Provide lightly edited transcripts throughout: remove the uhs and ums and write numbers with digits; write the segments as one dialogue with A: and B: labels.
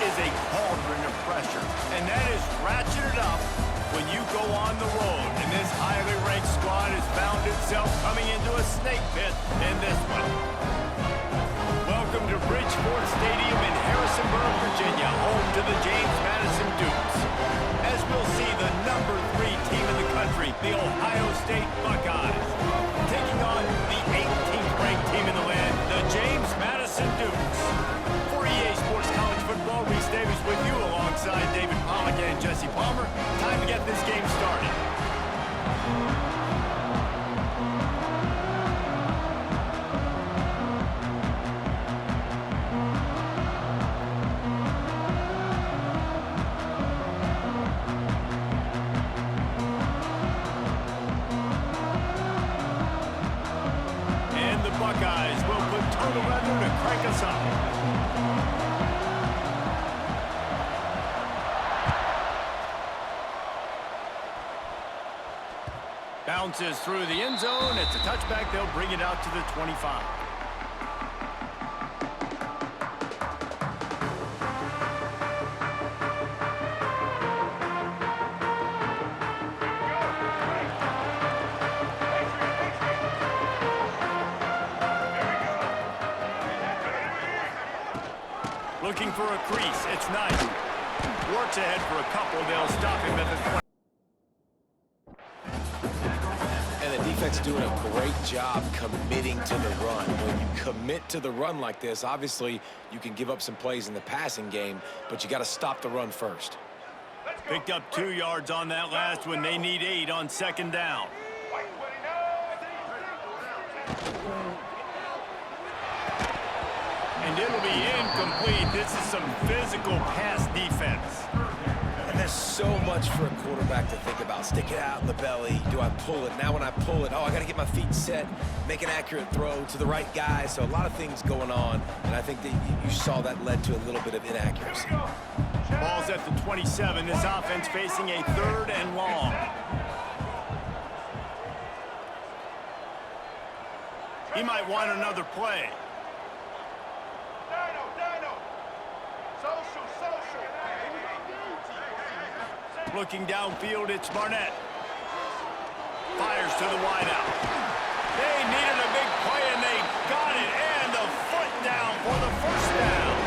A: is a cauldron of pressure, and that is ratcheted up when you go on the road. And this highly ranked squad has found itself coming into a snake pit in this one. Welcome to Bridgeport Stadium in Harrisonburg, Virginia, home to the James Madison Dukes. As we'll see the number 3 team in the country, the Ohio State Buckeyes, taking on the 18th ranked team in the land, the James Madison Dukes. For EA Sports College Football, Reese Davis with you alongside David Pollack and Jesse Palmer. Time to get this game started. Buckeyes will put total weather to crank us up. Bounces through the end zone. It's a touchback. They'll bring it out to the 25. Looking for a crease. It's nice. Works ahead for a couple. They'll stop him at the 20.
B: And the defense doing a great job committing to the run. When you commit to the run like this, obviously you can give up some plays in the passing game, but you got to stop the run first.
A: Picked up 2 yards on that last one. They need 8 on second down. And it'll be incomplete. This is some physical pass defense.
B: And there's so much for a quarterback to think about. Stick it out in the belly. Do I pull it? Now when I pull it, I got to get my feet set, make an accurate throw to the right guy. So a lot of things going on, and I think that you saw that led to a little bit of inaccuracy.
A: Ball's at the 27. This offense facing a 3rd and long. He might want another play. Looking downfield, it's Barnett. Fires to the wideout. They needed a big play, and they got it. And the foot down for the first down.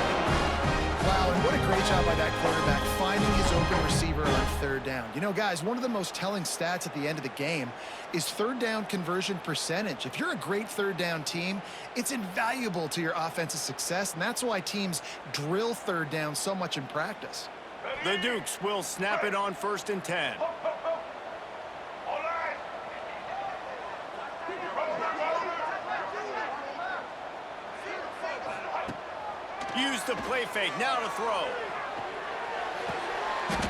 C: Wow, and what a great job by that quarterback finding his open receiver on 3rd down. You know, guys, one of the most telling stats at the end of the game is 3rd down conversion percentage. If you're a great 3rd down team, it's invaluable to your offensive success, and that's why teams drill 3rd down so much in practice.
A: The Dukes will snap it on 1st and 10. Use the play fake, now to throw.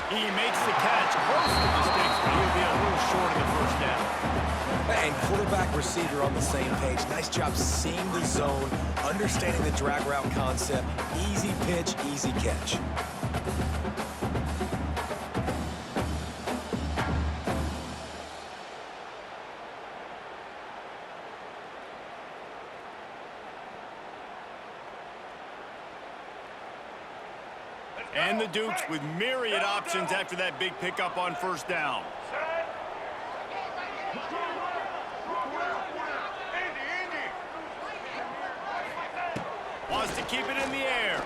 A: He makes the catch close to the sticks, but he'll be a little short of the first down.
B: And quarterback receiver on the same page. Nice job seeing the zone, understanding the drag route concept. Easy pitch, easy catch.
A: And the Dukes with myriad options after that big pickup on 1st down. Wants to keep it in the air.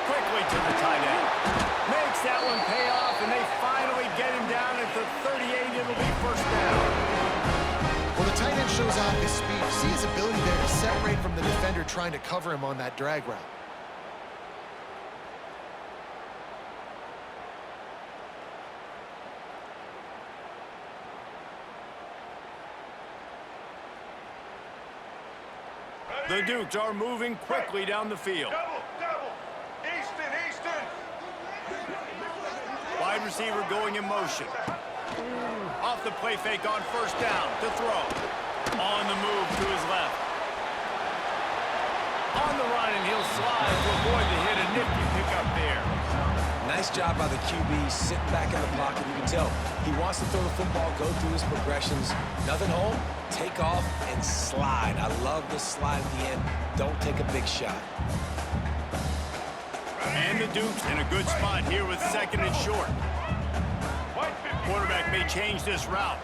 A: Quickly to the tight end. Makes that one pay off, and they finally get him down at the 38. It'll be 1st down.
C: Well, the tight end shows off his speed. You see his ability there to separate from the defender trying to cover him on that drag route.
A: The Dukes are moving quickly down the field.
D: Double. Easton.
A: Wide receiver going in motion. Off the play fake on 1st down to throw. On the move to his left. On the run, and he'll slide to avoid the hit. A nifty pickup there.
B: Nice job by the QB, sitting back in the pocket. You can tell he wants to throw the football, go through his progressions. Nothing home, take off, and slide. I love the slide at the end. Don't take a big shot.
A: And the Duke's in a good spot here with second and short. Quarterback may change this route.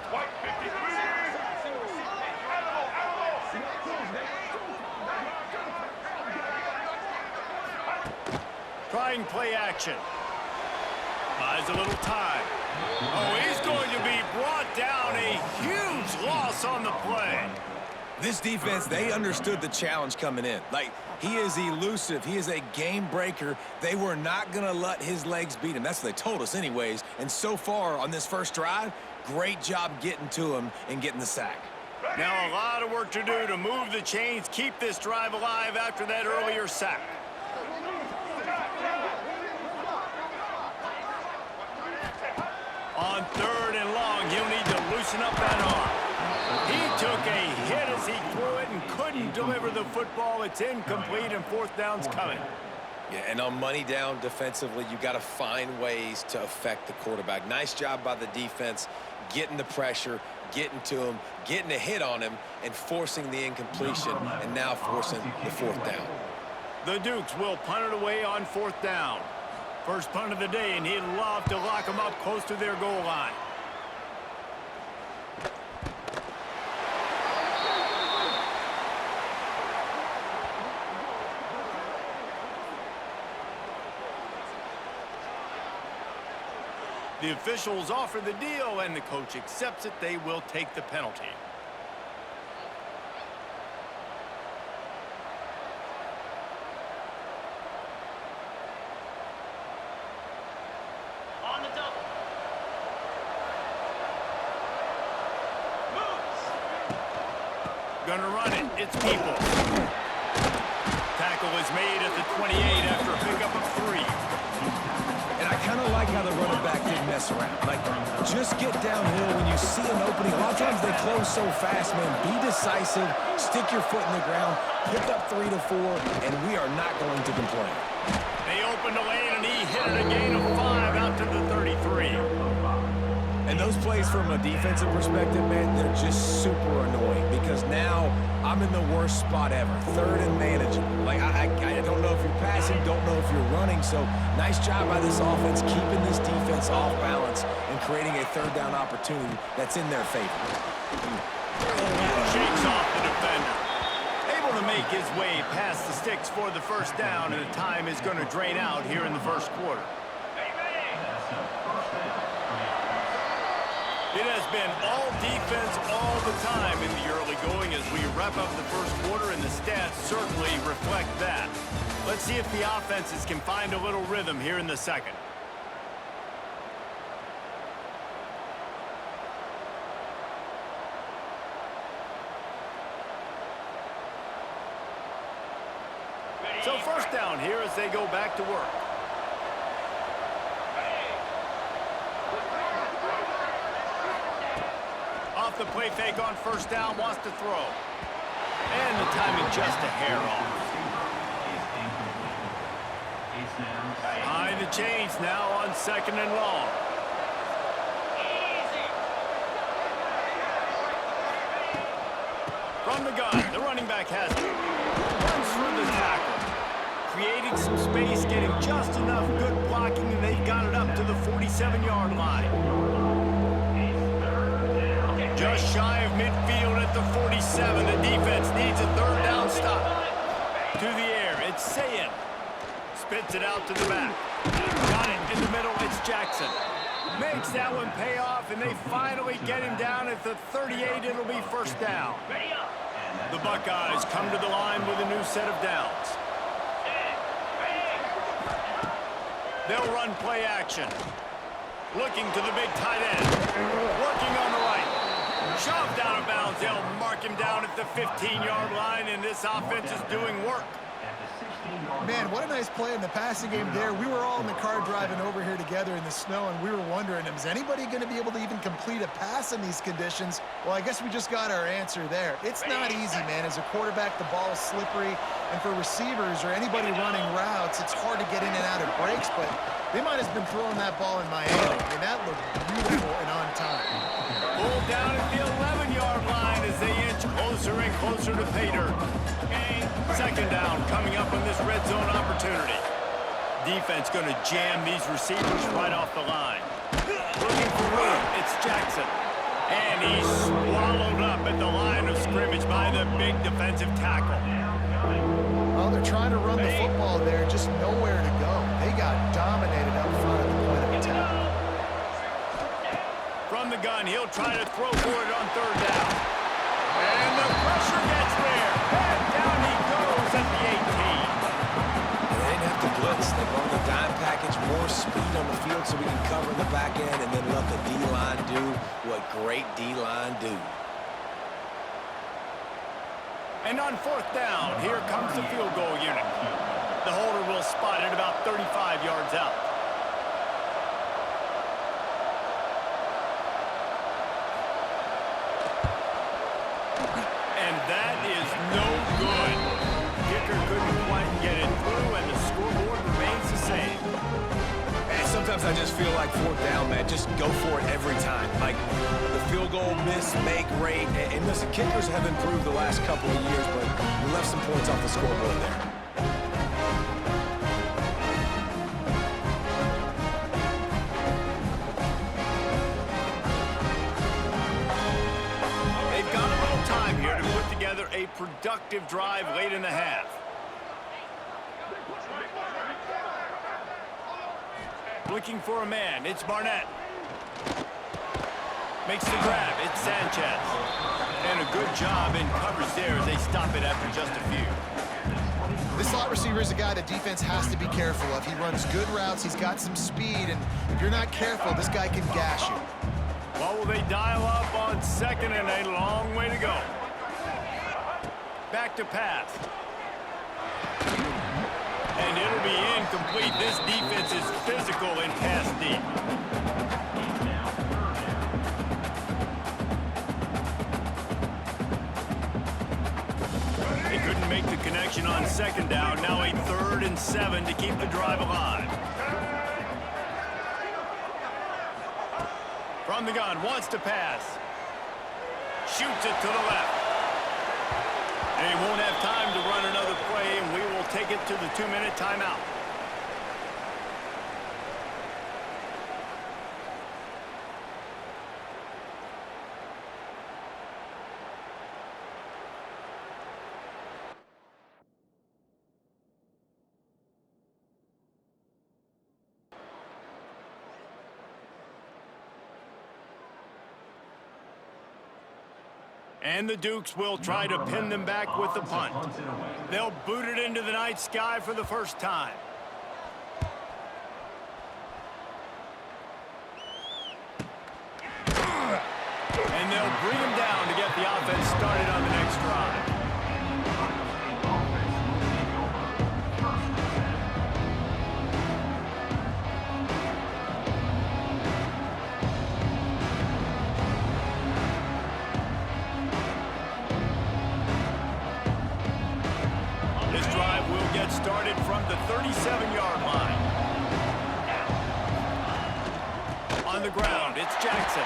A: Trying play action. Buys a little time. Oh, he's going to be brought down. A huge loss on the play.
B: This defense, they understood the challenge coming in. Like, he is elusive. He is a game breaker. They were not going to let his legs beat him. That's what they told us anyways. And so far on this first drive, great job getting to him and getting the sack.
A: Now a lot of work to do to move the chains, keep this drive alive after that earlier sack. On third and long, he'll need to loosen up that arm. He took a hit as he threw it and couldn't deliver the football. It's incomplete and fourth down's coming.
B: Yeah, and on money down defensively, you got to find ways to affect the quarterback. Nice job by the defense, getting the pressure, getting to him, getting a hit on him, and forcing the incompletion, and now forcing the fourth down.
A: The Dukes will punt it away on fourth down. First punt of the day, and he'd love to lock them up close to their goal line. The officials offer the deal, and the coach accepts it. They will take the penalty.
E: On the double. Moves.
A: Gonna run it. It's people. Tackle is made at the 28 after a pickup of 3.
B: And I kind of like how the running back didn't mess around. Like, just get downhill when you see an opening. A lot of times they close so fast, man. Be decisive, stick your foot in the ground, pick up 3 to 4, and we are not going to complain.
A: They opened the lane, and he hit it a gain of 5 out to the 33.
B: And those plays from a defensive perspective, man, they're just super annoying because now I'm in the worst spot ever. Third and manageable. Like, I don't know if you're passing, don't know if you're running. So nice job by this offense keeping this defense off balance and creating a third down opportunity that's in their favor.
A: Shakes off the defender. Able to make his way past the sticks for the first down, and the time is going to drain out here in the first quarter. It has been all defense all the time in the early going as we wrap up the first quarter, and the stats certainly reflect that. Let's see if the offenses can find a little rhythm here in the second. So first down here as they go back to work. Off the play fake on first down, wants to throw. And the timing just a hair off. Behind the chains now on second and long. From the gun, the running back has it. Runs through the tackle. Creating some space, getting just enough good blocking, and they've got it up to the 47-yard line. Just shy of midfield at the 47. The defense needs a third down stop. To the air, it's Sayin. Spits it out to the back. Got it in the middle, it's Jackson. Makes that one pay off, and they finally get him down at the 38. It'll be first down. The Buckeyes come to the line with a new set of downs. They'll run play action. Looking to the big tight end. Working on the right. Shoved out of bounds. They'll mark him down at the 15-yard line, and this offense is doing work.
C: Man, what a nice play in the passing game there. We were all in the car driving over here together in the snow, and we were wondering, is anybody going to be able to even complete a pass in these conditions? Well, I guess we just got our answer there. It's not easy, man. As a quarterback, the ball is slippery, and for receivers or anybody running routes, it's hard to get in and out of breaks, but they might have been throwing that ball in Miami, and that looked beautiful and on time.
A: Pulled down at the 11-yard line as they inch closer and closer to pay dirt. Second down coming up on this red zone opportunity. defense going to jam these receivers right off the line. Looking for room. It's Jackson. And he's swallowed up at the line of scrimmage by the big defensive tackle.
C: Well, they're trying to run the football there, just nowhere to go. They got dominated up front at the point of attack.
A: From the gun, he'll try to throw for it on third down. And the pressure gets there. And down he goes at the 18.
B: They didn't have to blitz. They brought the dime package, more speed on the field so we can cover in the back end and then let the D-line do what great D-line do.
A: And on fourth down, here comes the field goal unit. The holder will spot it about 35 yards out. And that is no good. Kicker couldn't quite get it through, and the scoreboard remains the same.
B: And sometimes I just feel like fourth down, man, just go for it every time. Like the field goal miss, make rate. And listen, kickers have improved the last couple of years, but we left some points off the scoreboard there.
A: They've got a little time here to put together a productive drive late in the half. Looking for a man. It's Barnett. Makes the grab. It's Sanchez. And a good job in coverage there as they stop it after just a few.
C: This slot receiver is a guy the defense has to be careful of. He runs good routes. He's got some speed. And if you're not careful, this guy can gash you.
A: Well, will they dial up on second and a long way to go? Back to pass. And it'll be incomplete. This defense is physical in pass deep. They couldn't make the connection on second down. Now a 3rd and 7 to keep the drive alive. From the gun, wants to pass. Shoots it to the left. And he won't have time to run another play, and we will take it to the 2-minute timeout. And the Dukes will try to pin them back with the punt. They'll boot it into the night sky for the first time. And they'll bring him down to get the offense started on the next drive. Started from the 37-yard line. On the ground, it's Jackson.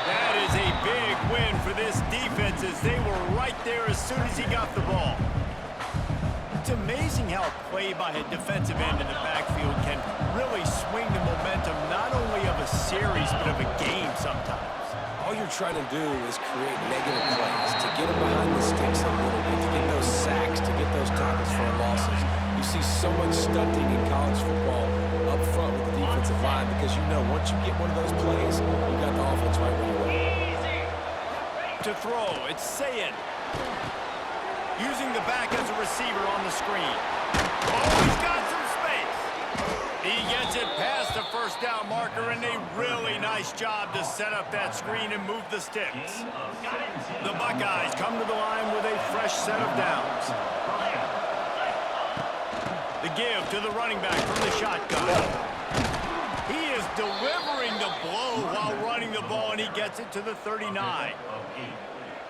A: That is a big win for this defense as they were right there as soon as he got the ball. It's amazing how play by a defensive end in the backfield can really swing the momentum not only of a series but of a game sometimes.
B: All you're trying to do is create negative plays, to get them behind the sticks a little bit, to get those sacks, to get those tackles for losses. You see so much stunting in college football up front with the defensive line because you know once you get one of those plays, you got the offense right where you want it.
A: To throw, it's Sayin. Using the back as a receiver on the screen. Oh, he's got some space. He gets it past the first down marker, and a really nice job to set up that screen and move the sticks. The Buckeyes come to the line with a fresh set of downs. The give to the running back from the shotgun. He is delivering the blow while running the ball, and he gets it to the 39.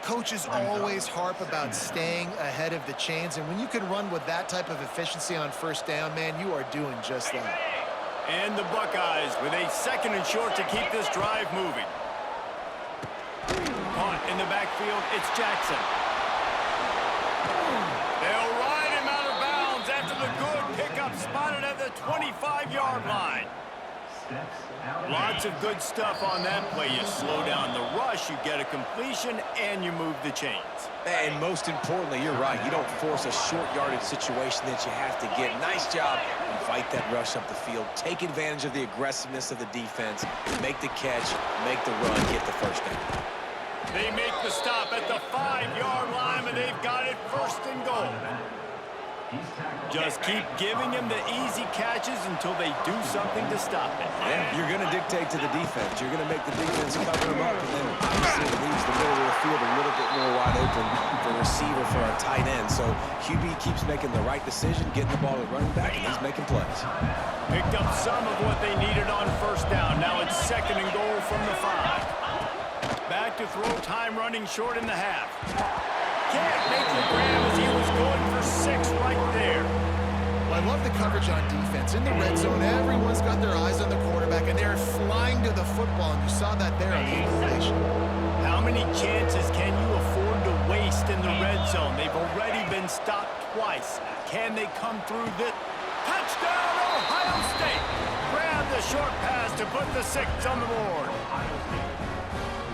C: Coaches always harp about staying ahead of the chains, and when you can run with that type of efficiency on first down, man, you are doing just that.
A: And the Buckeyes with a 2nd and short to keep this drive moving. Caught in the backfield, it's Jackson. They'll ride him out of bounds after the good pickup spotted at the 25-yard line. Lots of good stuff on that play. You slow down the rush, you get a completion, and you move the chains.
B: And most importantly, you're right. You don't force a short yardage situation that you have to get. Nice job. Invite that rush up the field. Take advantage of the aggressiveness of the defense. Make the catch, make the run, get the first down.
A: They make the stop at the 5-yard line, and they've got it first and goal. Just keep giving them the easy catches until they do something to stop it.
B: Yeah, you're going to dictate to the defense. You're going to make the defense cover them up, and then obviously it leaves the middle of the field a little bit more wide open for receiver for our tight end. So QB keeps making the right decision, getting the ball to running back, and he's making plays.
A: Picked up some of what they needed on first down. Now it's second and goal from the 5. Back to throw, time running short in the half. Can't make the grab as he was going for 6 right there.
C: Well, I love the coverage on defense. In the red zone, everyone's got their eyes on the quarterback, and they're flying to the football, and you saw that there on the equalization.
A: How many chances can you afford to waste in the red zone? They've already been stopped twice. Can they come through this? Touchdown, Ohio State! Grab the short pass to put the 6 on the board.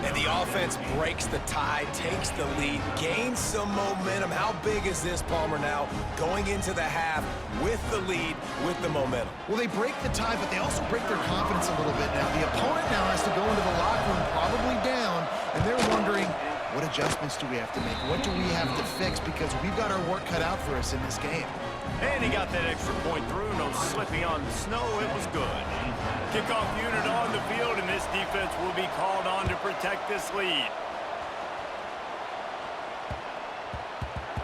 B: And the offense breaks the tie, takes the lead, gains some momentum. How big is this, Palmer, now going into the half with the lead, with the momentum?
C: Well, they break the tie, but they also break their confidence a little bit now. The opponent now has to go into the locker room probably down, and they're wondering, what adjustments do we have to make? What do we have to fix? Because we've got our work cut out for us in this game.
A: And he got that extra point through. No slipping on the snow. It was good. Kickoff unit on the field, and this defense will be called on to protect this lead.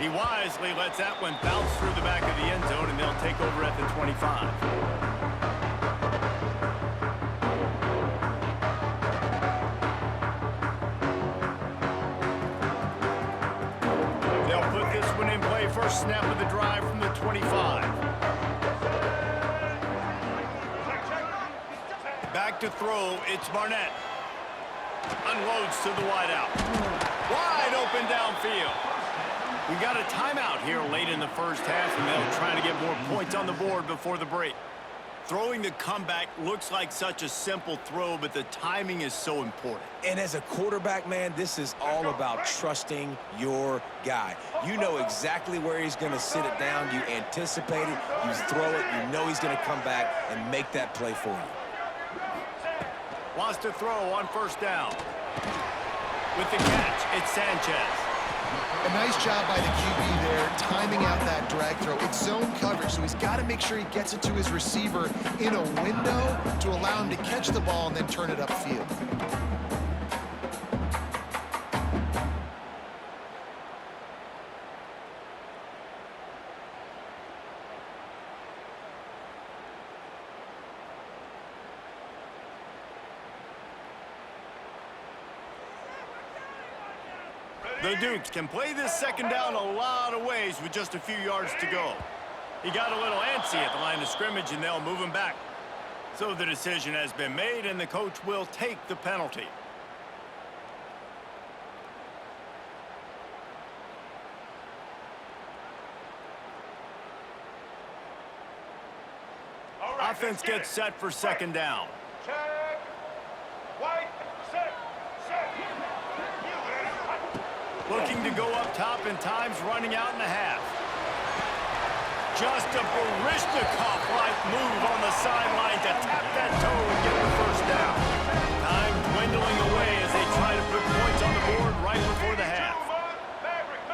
A: He wisely lets that one bounce through the back of the end zone, and they'll take over at the 25. First snap of the drive from the 25. Back to throw, it's Barnett. Unloads to the wideout. Wide open downfield. We got a timeout here late in the first half, and they'll try to get more points on the board before the break. Throwing the comeback looks like such a simple throw, but the timing is so important.
B: And as a quarterback, man, this is all about trusting your guy. You know exactly where he's going to sit it down. You anticipate it. You throw it. You know he's going to come back and make that play for you.
A: Wants to throw on first down. With the catch, it's Sanchez.
C: A nice job by the QB there, timing out that drag throw. It's zone coverage, so he's got to make sure he gets it to his receiver in a window to allow him to catch the ball and then turn it upfield.
A: The Dukes can play this second down a lot of ways with just a few yards to go. He got a little antsy at the line of scrimmage, and they'll move him back. So the decision has been made, and the coach will take the penalty. Offense gets set for second down.
D: Check. White. Set. Set.
A: Looking to go up top, and time's running out in the half. Just a Baryshnikov-like move on the sideline to tap that toe and get the first down. Time dwindling away as they try to put points on the board right before the half.
D: Maverick.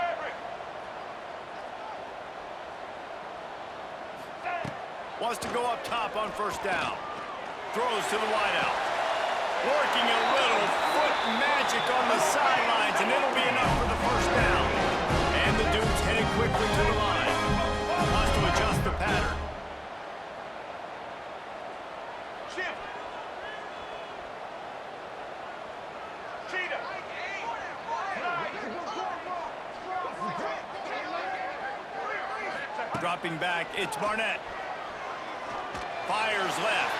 A: Wants to go up top on first down. Throws to the wideout. Working a little foot magic on the sidelines, and it'll be enough for the first down. And the Dukes headed quickly to the line. Wants to adjust the pattern.
D: Shift. Cheetah.
A: Dropping back, it's Barnett. Fires left.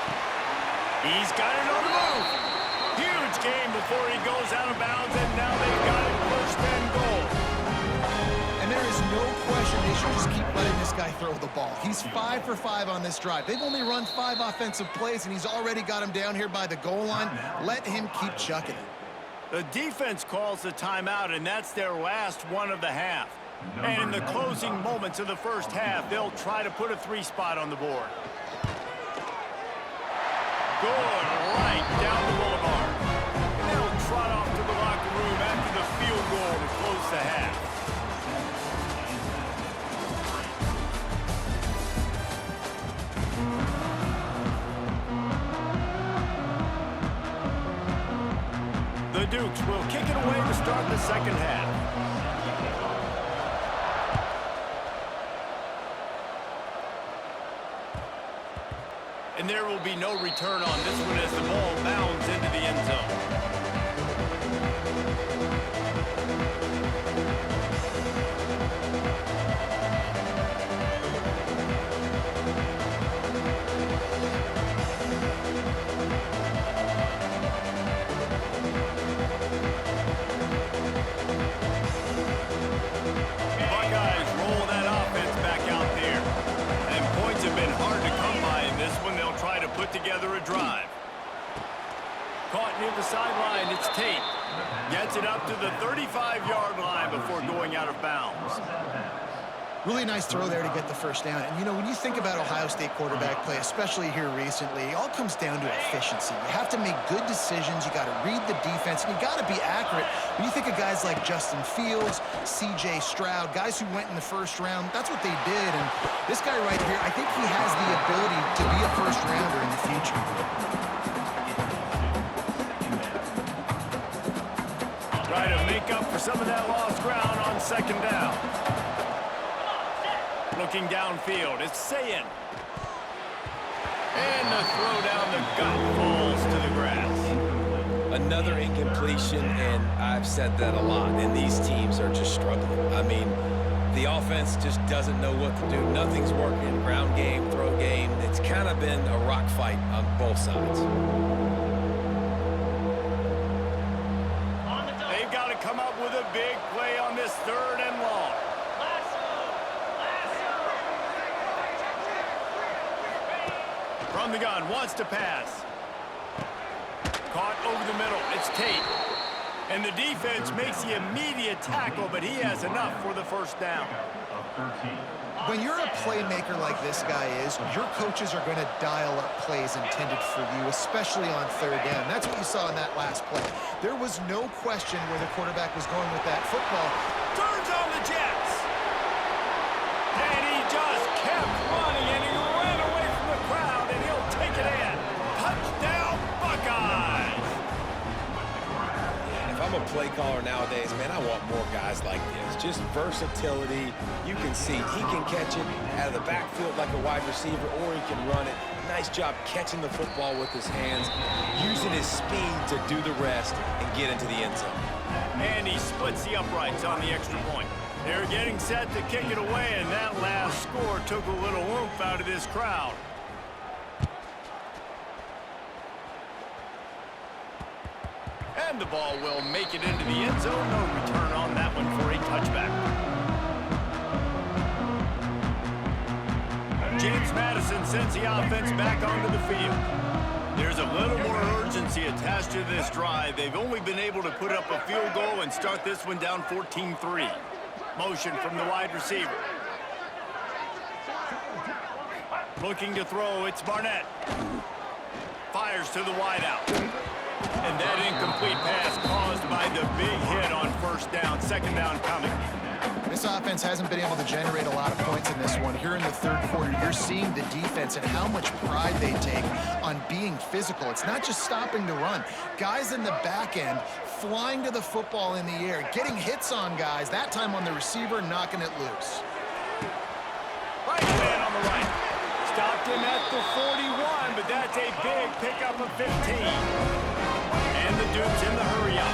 A: He's got it on the move. Huge game before he goes out of bounds, and now they've got it first and goal.
C: And there is no question they should just keep letting this guy throw the ball. He's 5 for 5 on this drive. They've only run 5 offensive plays, and he's already got him down here by the goal line. Let him keep chucking it.
A: The defense calls the timeout, and that's their last one of the half. And in the closing moments of the first half, they'll try to put a 3-spot on the board. Good, right down the boulevard. And they'll trot off to the locker room after the field goal to close the half. The Dukes will kick it away to start the second half. And there will be no return on this one as the ball bounds into the end zone. Buckeyes roll that offense back out there. And points have been hard to come by in this one. They'll try to put together a drive. Caught near the sideline, it's Tate. Gets it up to the 35-yard line before going out of bounds.
C: Really nice throw there to get the first down. And, you know, when you think about Ohio State quarterback play, especially here recently, it all comes down to efficiency. You have to make good decisions. You got to read the defense, and you got to be accurate. When you think of guys like Justin Fields, C.J. Stroud, guys who went in the first round, that's what they did. And this guy right here, I think he has the ability to be a first-rounder in the future.
A: Try to make up for some of that lost ground on second down. Looking downfield, it's Sayin. And the throw down the gut falls to the grass.
B: Another incompletion, and I've said that a lot, and these teams are just struggling. I mean, the offense just doesn't know what to do. Nothing's working. Ground game, throw game. It's kind of been a rock fight on both sides.
A: They've got to come up with a big play on this 3rd and long. From the gun, wants to pass. Caught over the middle, it's Tate. And the defense makes the immediate tackle, but he has enough for the first down.
C: When you're a playmaker like this guy is, your coaches are going to dial up plays intended for you, especially on 3rd down. That's what you saw in that last play. There was no question where the quarterback was going with that football.
A: Turns on the Jets. And he just kept running, and he ran away from the crowd, and he'll take it in. Touchdown, Buckeyes.
B: If I'm a play caller nowadays, man, I want more guys like this. Just versatility. You can see he can catch it out of the backfield like a wide receiver, or he can run it. Nice job catching the football with his hands, using his speed to do the rest and get into the end zone.
A: And he splits the uprights on the extra point. They're getting set to kick it away, and that last score took a little oomph out of this crowd. And the ball will make it into the end zone. No return on that one for a touchback. James Madison sends the offense back onto the field. There's a little more urgency attached to this drive. They've only been able to put up a field goal and start this one down 14-3. Motion from the wide receiver. Looking to throw, it's Barnett. Fires to the wideout. And that incomplete pass caused by the big hit on first down. Second down coming.
C: This offense hasn't been able to generate a lot of points in this one. Here in the 3rd quarter, you're seeing the defense and how much pride they take on being physical. It's not just stopping to run. Guys in the back end flying to the football in the air, getting hits on guys, that time on the receiver, knocking it loose.
A: Right man on the right. Stopped him at the 41, but that's a big pickup of 15. And the Dukes in the hurry up.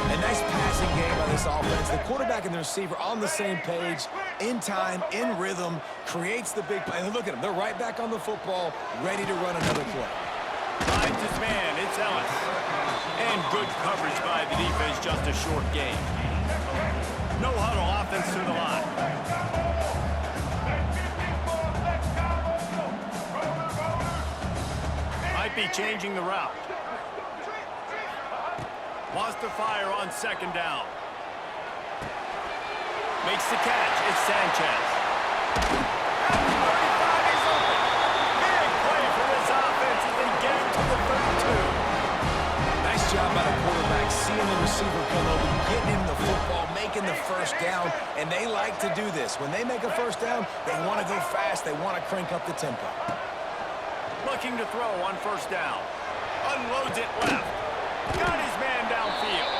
B: A nice passing game by this offense. The quarterback and the receiver on the same page, in time, in rhythm, creates the big play. And look at them. They're right back on the football, ready to run another play.
A: Finds his man. It's Ellis. And good coverage by the defense, just a short game. No huddle offense to the line. Might be changing the route. Wants to fire on second down. Makes the catch. It's Sanchez. At the 35, he's open. Big play for this offense as they get him to the 32.
B: Nice job by the quarterback, seeing the receiver come over, getting him the football, making the first down, and they like to do this. When they make a first down, they want to go fast. They want to crank up the tempo.
A: Looking to throw on first down. Unloads it left. Got his man downfield.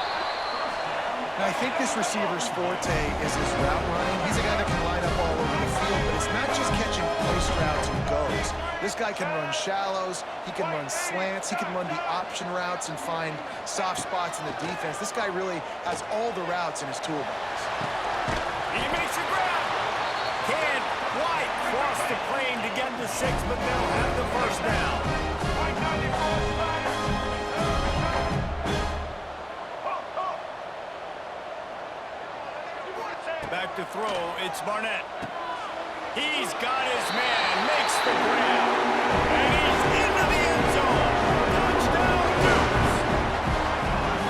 C: Now, I think this receiver's forte is his route running. He's a guy that can line up all over the field, but it's not just catching post routes and goes. This guy can run shallows, he can run slants, he can run the option routes and find soft spots in the defense. This guy really has all the routes in his toolbox.
A: He makes a grab. Can't quite cross the plane to get to 6, but they'll have the first down. Back to throw, it's Barnett. He's got his man, makes the grab, and he's into the end zone. Touchdown, Dukes.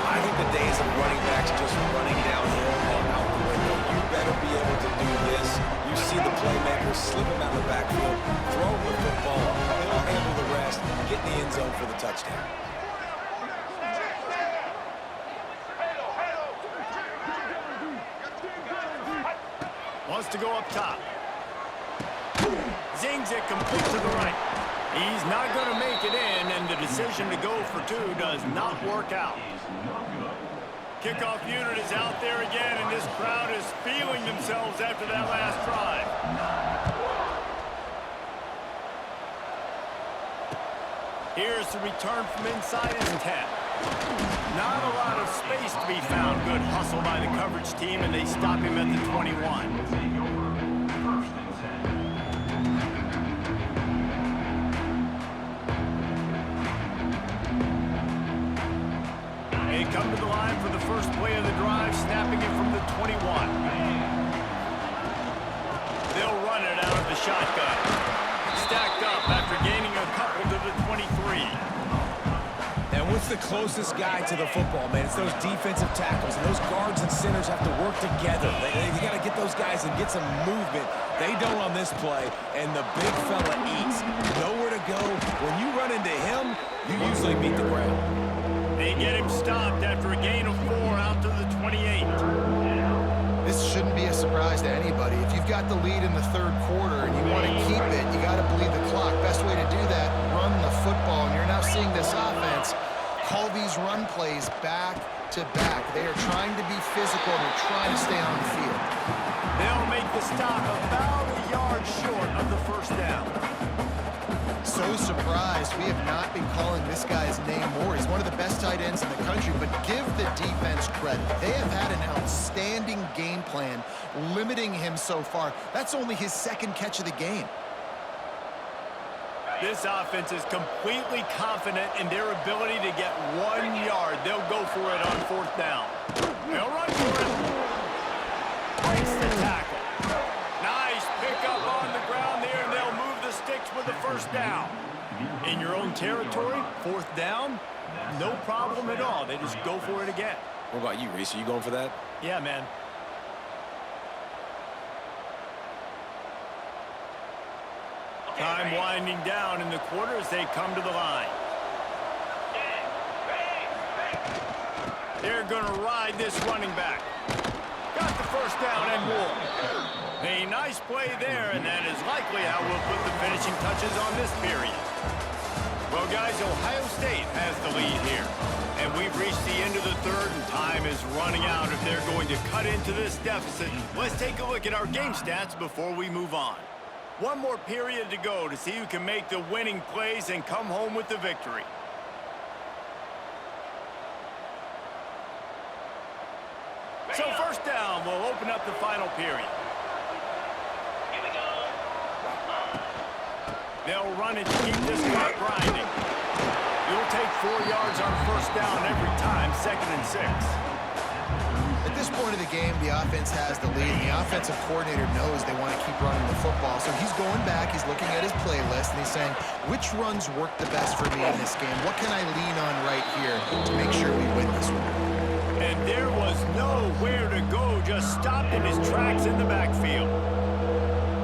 B: I think the days of running backs just running downhill are out the window. You better be able to do this. You see the playmaker slip him out of the backfield, throw him the football, he'll handle the rest, get in the end zone for the touchdown.
A: Wants to go up top. Zings it complete to the right. He's not going to make it in, and the decision to go for 2 does not work out. Kickoff unit is out there again, and this crowd is feeling themselves after that last drive. Here's the return from inside his 10. Not a lot of space to be found. Good hustle by the coverage team, and they stop him at the 21. They come to the line for the first play of the drive, snapping it from the 21. They'll run it out of the shotgun. Stacked up after gaining a couple to the 23.
B: And what's the closest guy to the football, man? It's those defensive tackles. And those guards and centers have to work together. They got to get those guys and get some movement. They don't on this play, and the big fella eats. Nowhere to go. When you run into him, you usually beat the ground.
A: They get him stopped after a gain of 4 out to the 28.
C: This shouldn't be a surprise to anybody. If you've got the lead in the third quarter and you want to keep it, you got to bleed the clock. Best way to do that, run the football. And you're now seeing this offense call these run plays back to back. They are trying to be physical. They're trying to stay on the field.
A: They'll make the stop about a yard short of the first down.
C: So surprised we have not been calling this guy's name more. He's one of the best tight ends in the country, but give the defense credit. They have had an outstanding game plan limiting him so far. That's only his second catch of the game.
A: This offense is completely confident in their ability to get 1 yard. They'll go for it on fourth down. They'll run for it. Breaks the tackle. Nice pickup on the ground there, and they'll move the sticks with the first down. In your own territory, fourth down, no problem at all. They just go for it again.
B: What about you, Reese? Are you going for that?
A: Yeah, man. Time winding down in the quarter as they come to the line. They're going to ride this running back. Got the first down and more. A nice play there, and that is likely how we'll put the finishing touches on this period. Well, guys, Ohio State has the lead here. And we've reached the end of the third, and time is running out if they're going to cut into this deficit. Let's take a look at our game stats before we move on. One more period to go to see who can make the winning plays and come home with the victory. So first down will open up the final period.
D: Here we go.
A: They'll run it to keep this clock grinding. You'll take 4 yards on first down every time, 2nd and 6.
C: At this point, point of the game, the offense has the lead. The offensive coordinator knows they want to keep running the football. So he's going back, he's looking at his playlist, and he's saying, which runs work the best for me in this game? What can I lean on right here to make sure we win this one?
A: And there was nowhere to go, just stopped in his tracks in the backfield.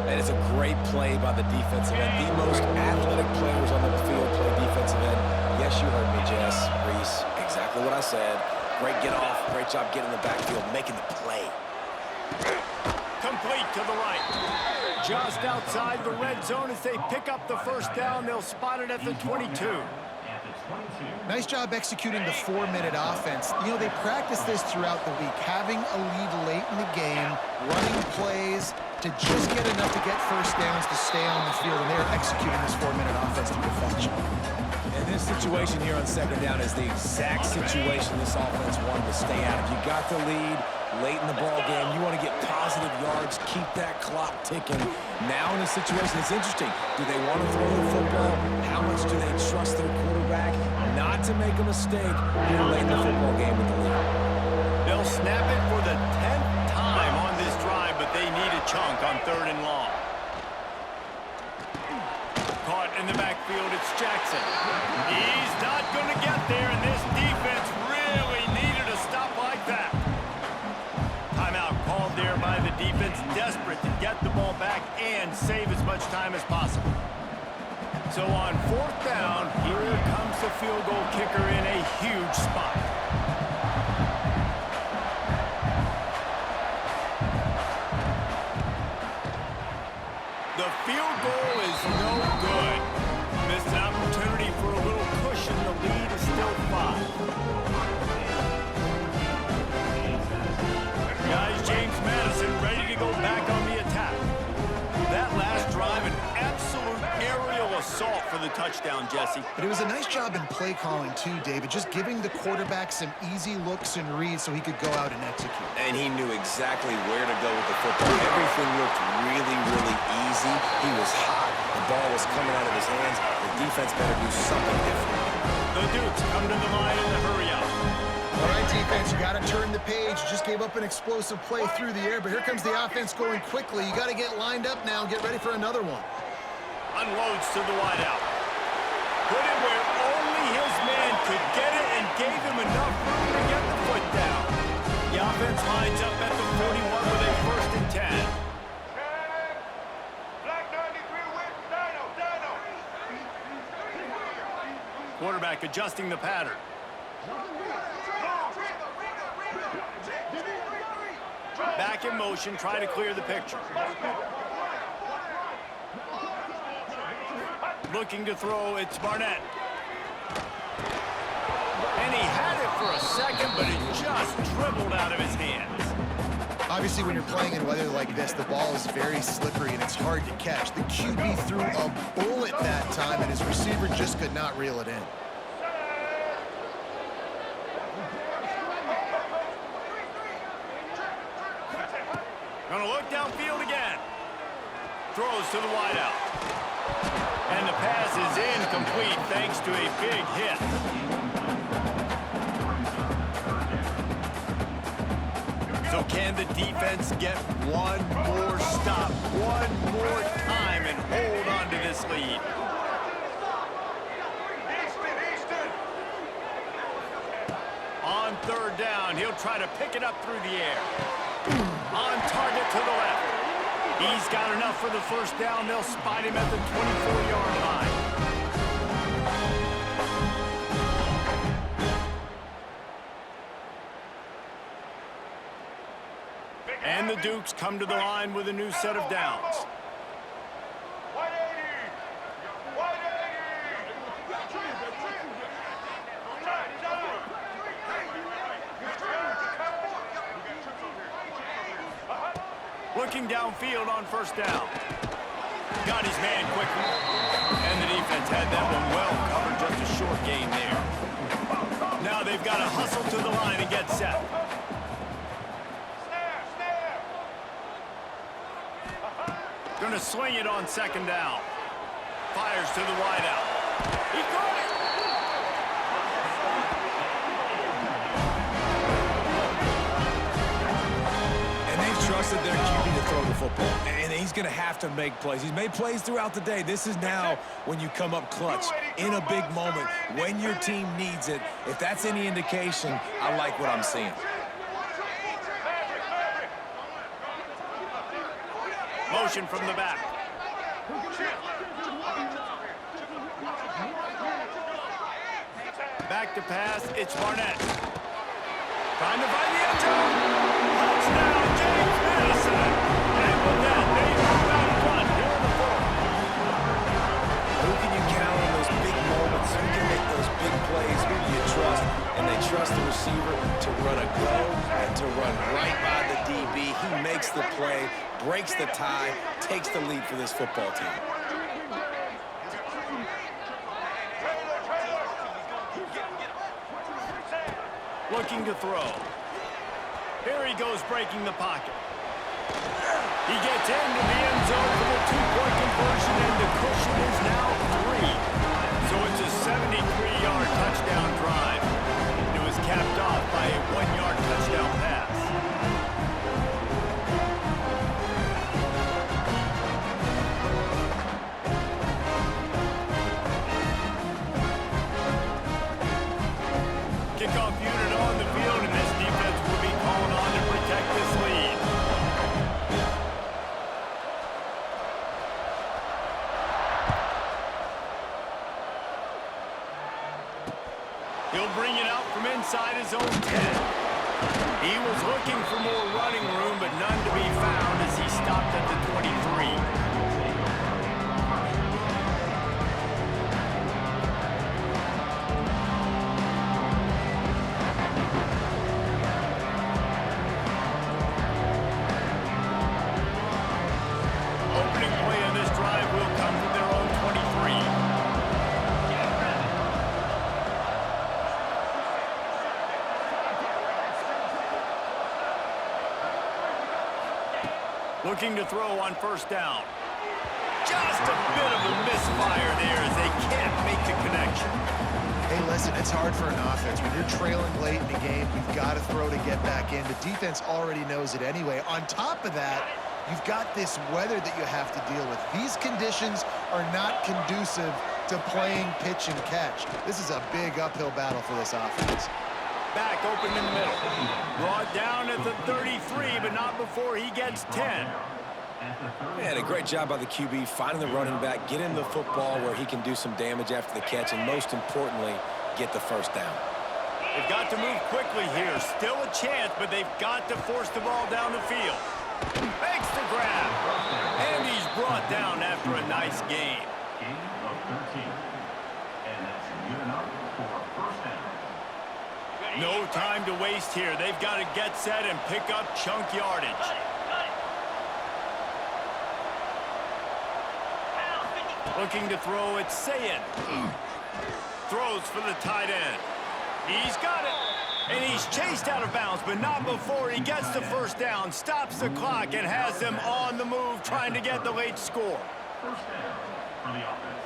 B: And it's a great play by the defensive end. The most athletic players on the field play defensive end. Yes, you heard me, Jess, Reese. Exactly what I said. Great get off. Great job getting in the backfield, making the play.
A: Complete to the right. Just outside the red zone as they pick up the first down. They'll spot it at the 22.
C: Nice job executing the 4-minute offense. You know, they practice this throughout the week, having a lead late in the game, running plays to just get enough to get first downs to stay on the field, and they're executing this 4-minute offense to perfection.
B: And this situation here on second down is the exact situation this offense wanted to stay out of. You got the lead late in the ball game. You want to get positive yards, keep that clock ticking. Now in a situation that's interesting, do they want to throw the football? How much do they trust their quarterback not to make a mistake here late in the football game with the lead?
A: They'll snap it for the 10th time on this drive, but they need a chunk on 3rd and long. Caught in the backfield, it's Jackson. He's not going to get there, and this defense really needed a stop like that. Timeout called there by the defense, desperate to get the ball back and save as much time as possible. So on 4th down, here comes the field goal kicker in a huge spot. The field goal is no good. Missed an opportunity for a little cushion. The lead is still 5. Guys, James Madison ready to go back on the attack. That last drive, an absolute aerial assault for the touchdown, Jesse.
C: But it was a nice job in play calling too, David, just giving the quarterback some easy looks and reads so he could go out and execute.
B: And he knew exactly where to go with the football. Everything looked really, really easy. He was hot. The ball was coming out of his hands. The defense better do something different.
A: The Dukes come to the line in the hurry up.
C: All right, defense, you got to turn the page. You just gave up an explosive play through the air, but here comes the offense going quickly. You got to get lined up now and get ready for another one.
A: Unloads to the wideout. Put it where only his man could get it and gave him enough room to get the foot down. The offense lines up at the 41 with a 1st and 10.
D: Black 93 with Dino.
A: Quarterback adjusting the pattern. Back in motion, try to clear the picture. Looking to throw, it's Barnett. And he had it for a second, but it just dribbled out of his hands.
C: Obviously, when you're playing in weather like this, the ball is very slippery and it's hard to catch. The QB threw a bullet that time, and his receiver just could not reel it in.
A: Gonna look downfield again. Throws to the wideout. And the pass is incomplete thanks to a big hit. So can the defense get one more stop, one more time, and hold on to this lead? On 3rd down, he'll try to pick it up through the air. On target to the left. He's got enough for the 1st down. They'll spot him at the 24-yard line. And the Dukes come to the line with a new set of downs. Looking downfield on 1st down. Got his man quickly. And the defense had that one well covered, just a short gain there. Now they've got to hustle to the line and get set. Going to swing it on 2nd down. Fires to the wideout. He caught it!
B: trusted their QB to throw the football, and he's going to have to make plays. He's made plays throughout the day. This is now when you come up clutch in a big moment when your team needs it. If that's any indication, I like what I'm seeing.
A: Motion from the back. Back to pass, it's Barnett. Trying to find the end zone. Touchdown, James Madison. And with that, they move out front here in the fourth.
B: Who can you count on those big moments? Who can make those big plays? Who do you trust? And they trust the receiver to run a go and to run right by the DB. He makes the play, breaks the tie, takes the lead for this football team.
A: Looking to throw. Here he goes, breaking the pocket. He gets into the end zone for the two-point conversion, and the cushion is now 3. So it's a 73-yard touchdown drive. It was capped off by a 1-yard touchdown pass. Kickoff unit on the field, and this defense will be calling on to protect this lead. He'll bring it out from inside his own 10. He was looking for more running room, but none to be found as he stopped at the 23. Opening play on this drive will come from their own 23. Looking to throw on first down. Just a bit of a misfire there as they can't make the connection.
C: Hey, listen, it's hard for an offense. When you're trailing late in the game, you've got to throw to get back in. The defense already knows it anyway. On top of that, you've got this weather that you have to deal with. These conditions are not conducive to playing pitch and catch. This is a big uphill battle for this offense.
A: Back open in the middle. Brought down at the 33, but not before he gets 10.
B: Man, a great job by the QB, finding the running back, getting the football where he can do some damage after the catch, and most importantly, get the first down.
A: They've got to move quickly here. Still a chance, but they've got to force the ball down the field. Makes the grab. And he's brought down after a nice gain.
E: Gain of 13. And that's good enough for a first down.
A: No time to waste here. They've got to get set and pick up chunk yardage. Looking to throw, it's Sayin. Throws for the tight end. He's got it. And he's chased out of bounds, but not before he gets the first down, stops the clock, and has them on the move trying to get the late score.
E: First down for the offense.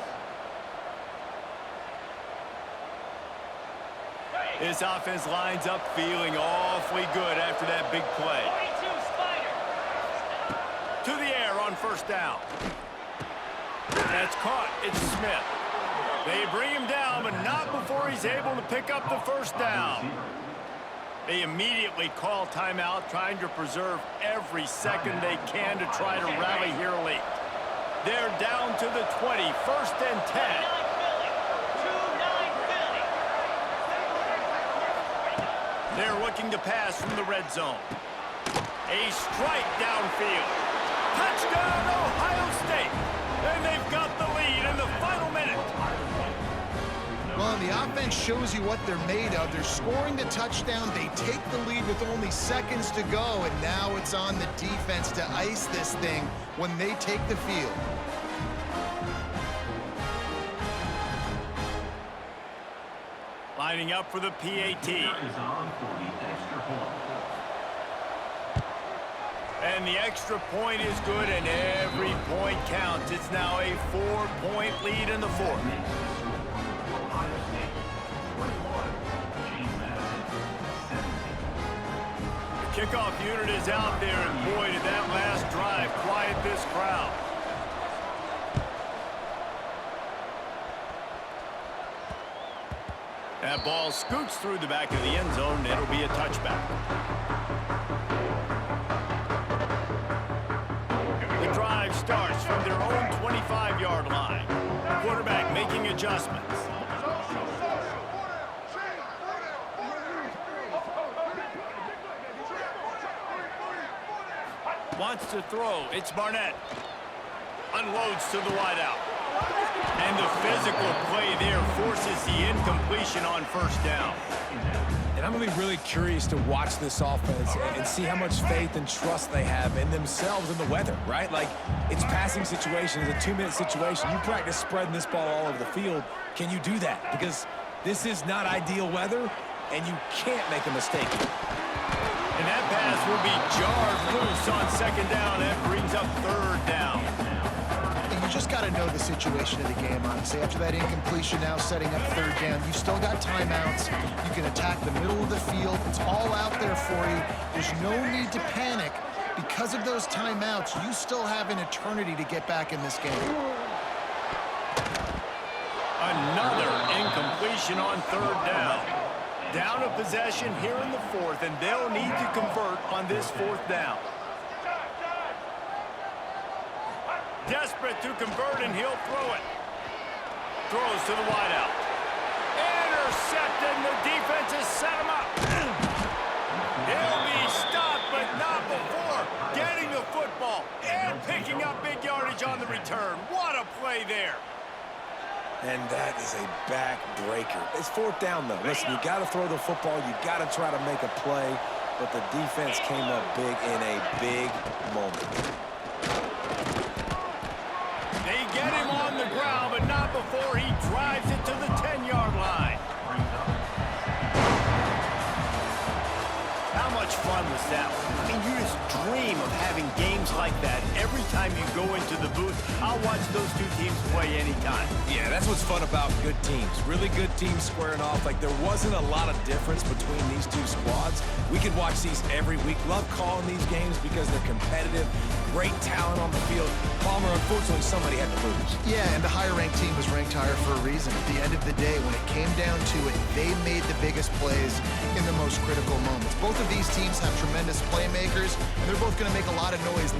A: This offense lines up feeling awfully good after that big play. To the air on first down. That's caught. It's Smith. They bring him down, but not before he's able to pick up the first down. They immediately call timeout, trying to preserve every second they can to try to rally here late. They're down to the 20, first and 10. They're looking to pass from the red zone. A strike downfield. Touchdown, Ohio State. And they've got the lead in the final minute.
C: Well, the offense shows you what they're made of. They're scoring the touchdown. They take the lead with only seconds to go, and now it's on the defense to ice this thing when they take the field.
A: Lining up for the PAT.
E: Is on for the extra point.
A: And the extra point is good, and every point counts. It's now a 4-point lead in the fourth.
E: Ohio State 21, James Madison 17.
A: The Kickoff unit is out there, and boy, did that last drive quiet this crowd. That ball scoots through the back of the end zone. It'll be a touchback. The drive starts from their own 25-yard line. Quarterback making adjustments. Wants to throw. It's Barnett. Unloads to the wideout. And the physical play there forces the incompletion on first down.
B: And I'm going to be really curious to watch this offense and see how much faith and trust they have in themselves and the weather, right? Like, it's passing situation. It's a 2-minute situation. You practice spreading this ball all over the field. Can you do that? Because this is not ideal weather, and you can't make a mistake.
A: And that pass will be jarred loose on second down. That brings up third down.
C: And you just got to know the situation of the game, honestly. After that incompletion, now setting up third down, you've still got timeouts. You can attack the middle of the field. It's all out there for you. There's no need to panic. Because of those timeouts, you still have an eternity to get back in this game.
A: Another incompletion on third down. Down a possession here in the fourth, and they'll need to convert on this fourth down. Desperate to convert, and he'll throw it. Throws to the wideout. Intercepted, and the defense has set him up. He'll be stopped, but not before getting the football and picking up big yardage on the return. What a play there.
B: And that is a backbreaker. It's fourth down, though. Listen, you got to throw the football. You got to try to make a play. But the defense came up big in a big moment.
A: They get him on the ground, but not before he drives it to the 10-yard line. How much fun was that? I mean, you just dream of having games like that every time you go into the booth. I'll watch those two teams play anytime.
B: Yeah, that's what's fun about good teams. Really good teams squaring off. Like, there wasn't a lot of difference between these two squads. We could watch these every week. Love calling these games because they're competitive. Great talent on the field. Palmer, unfortunately, somebody had to lose.
C: Yeah, and the higher-ranked team was ranked higher for a reason. At the end of the day, when it came down to it, they made the biggest plays in the most critical moments. Both of these teams have tremendous playmakers, and they're both going to make a lot of noise